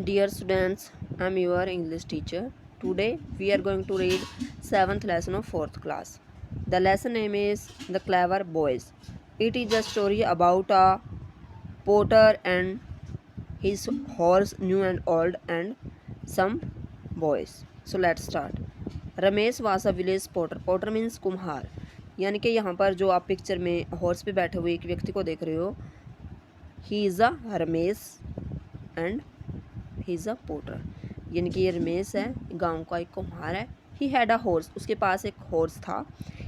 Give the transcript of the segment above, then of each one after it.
Dear students, I am your English teacher. Today we are going to read 7th lesson of 4th class. The lesson name is The Clever Boys. It is a story about a potter and his horse, new and old, and some boys. So let's start. Ramesh was a village potter. Potter means कुम्हार. यानी कि यहाँ पर जो आप picture में horse पे बैठे हुए एक व्यक्ति को देख रहे हो, he is a Ramesh and he is a potter, यानी कि ये रमेश है, गांव का एक कुम्हार है. ही हैड अ हॉर्स, उसके पास एक हॉर्स था.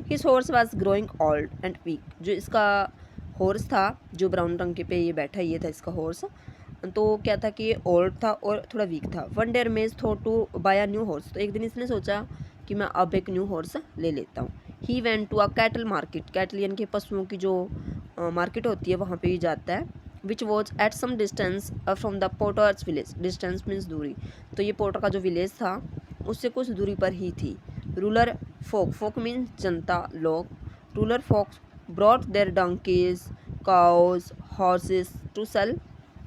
His horse was growing old and weak, जो इसका हॉर्स था जो ब्राउन रंग के पे ये बैठा, ये था इसका हॉर्स. तो क्या था कि ये ओल्ड था और थोड़ा वीक था. One day Ramesh thought to buy a new horse, तो एक दिन इसने सोचा कि मैं अब एक न्यू हॉर्स ले लेता हूँ. He went to a cattle market, cattle यानी कि पशुओं की जो मार्केट होती है वहाँ पे ही जाता है. Which was at some distance from the potter's village, distance means दूरी. तो ये पोटर का जो विलेज था उससे कुछ दूरी पर ही थी. रूलर फोक, फोक मीन्स जनता, लोग. Rural folk brought their donkeys, cows, horses to sell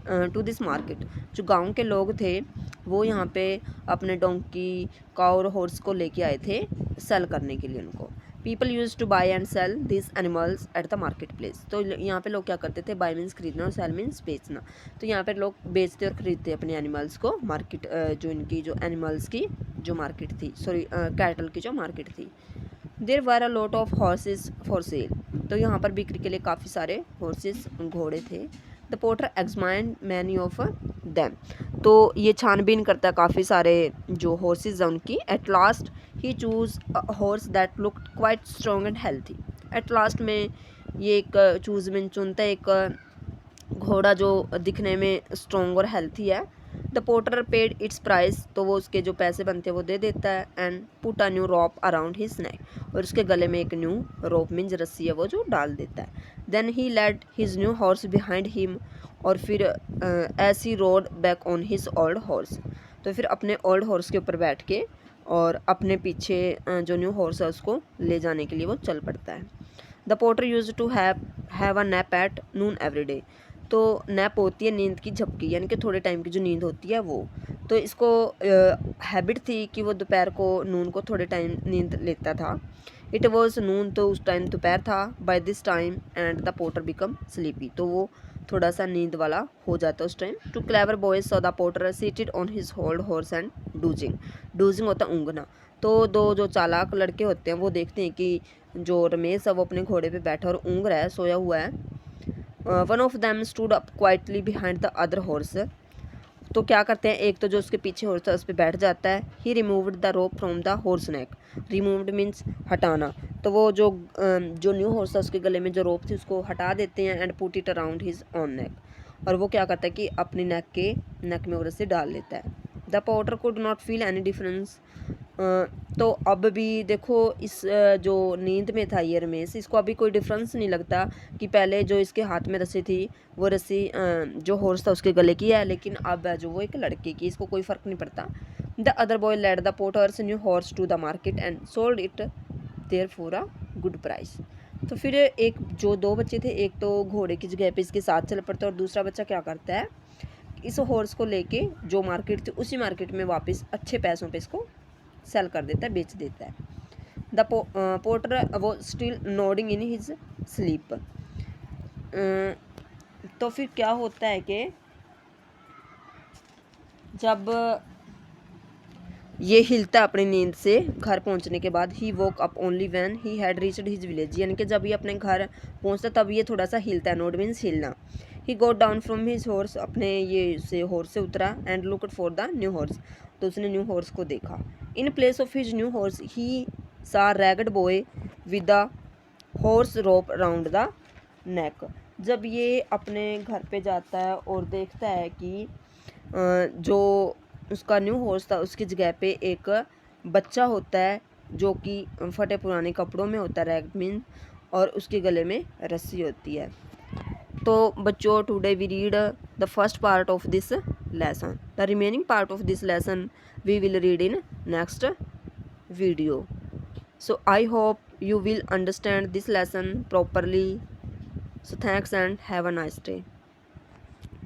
to this market. जो गांव के लोग थे वो यहाँ पे अपने डोंकी, काउ और हॉर्स को लेके आए थे सेल करने के लिए उनको. People used to buy and sell this animals at the market place. तो यहाँ पे लोग क्या करते थे, बाई मीन्स खरीदना और सेल मीन्स बेचना. तो यहाँ पे लोग बेचते और खरीदते अपने एनिमल्स को. मार्केट जो इनकी जो एनिमल्स की जो मार्केट थी, सॉरी कैटल की जो मार्केट थी. There were a lot of horses for sale. तो यहाँ पर बिक्री के लिए काफ़ी सारे हॉर्सेस, घोड़े थे. The potter examined many of them. तो ये छानबीन करता है काफ़ी सारे जो हॉर्सेस हैं उनकी. At last he choose horse that look quite strong and healthy. At last में ये एक चूज़ में चुनता है एक घोड़ा जो दिखने में स्ट्रॉन्ग और हेल्थी है. The potter paid its price, तो वो उसके जो पैसे बनते हैं वो दे देता है. And put a new rope around his neck, और उसके गले में एक न्यू रोप मीन्स रस्सी है वो जो डाल देता है. Then he led his new horse behind him, और फिर ऐसी rode back on his old horse. तो फिर अपने ओल्ड हॉर्स के ऊपर बैठ के और अपने पीछे जो न्यू हॉर्स है उसको ले जाने के लिए वो चल पड़ता है. The potter used to have a nap at noon every day. तो नैप होती है नींद की झपकी, यानी कि थोड़े टाइम की जो नींद होती है वो. तो इसको हैबिट थी कि वो दोपहर को नून को थोड़े टाइम नींद लेता था. इट वॉज नून, तो उस टाइम दोपहर था. By this time and the potter become sleepy, तो वो थोड़ा सा नींद वाला हो जाता है उस time. Two clever boys saw the potter seated on his old horse and dozing. Dozing होता है ऊँघना. तो दो जो चालाक लड़के होते हैं वो देखते हैं कि जो रमेश है वो अपने घोड़े पे बैठा और ऊँघ रहा है, सोया हुआ है. One of them stood up quietly behind the other horse. तो क्या करते हैं, एक तो जो उसके पीछे हॉर्स है उस पर बैठ जाता है. He removed the rope from the horse neck. Removed means हटाना. तो वो जो न्यू हॉर्स है उसके गले में जो रोप थी उसको हटा देते हैं. And put it around his on नेक, और वो क्या करता है कि अपनी नेक में वो रस्सी डाल लेता है. The potter could not feel any difference. तो अब भी देखो इस जो नींद में था ये रमेश, इसको अभी कोई डिफरेंस नहीं लगता कि पहले जो इसके हाथ में रस्सी थी वो रस्सी जो हॉर्स था उसके गले की है, लेकिन अब है जो वो एक लड़के की, इसको कोई फ़र्क नहीं पड़ता. The other boy led the potter's new horse to the market and sold it there for a good price. तो फिर एक जो दो बच्चे थे, एक तो घोड़े की जगह पे इसके साथ चल पड़ता है और दूसरा बच्चा क्या करता है, इस हॉर्स को लेके जो मार्केट थी उसी मार्केट में वापस अच्छे पैसों पे इसको सेल कर देता है, बेच देता है. द पोर्टर वो still nodding in his sleep. तो फिर क्या होता है कि जब ये हिलता है अपनी नींद से घर पहुंचने के बाद, he woke up only when he had reached his village, यानी कि जब ये अपने घर पहुंचता तब ये थोड़ा सा हिलता है. नोड मीन्स हिलना. He got down from his horse, अपने ये से हॉर्स से उतरा. And looked for the new horse, तो उसने न्यू हॉर्स को देखा. In place of his new horse he saw ragged boy with the horse rope round the neck. जब ये अपने घर पे जाता है और देखता है कि जो उसका न्यू हॉर्स था उसकी जगह पे एक बच्चा होता है जो कि फटे पुराने कपड़ों में होता है, रैग मीन, और उसके गले में रस्सी होती है. तो बच्चों, today we read the first part of this lesson. The remaining part of this lesson we will read in next video. So I hope you will understand this lesson properly. So thanks and have a nice day.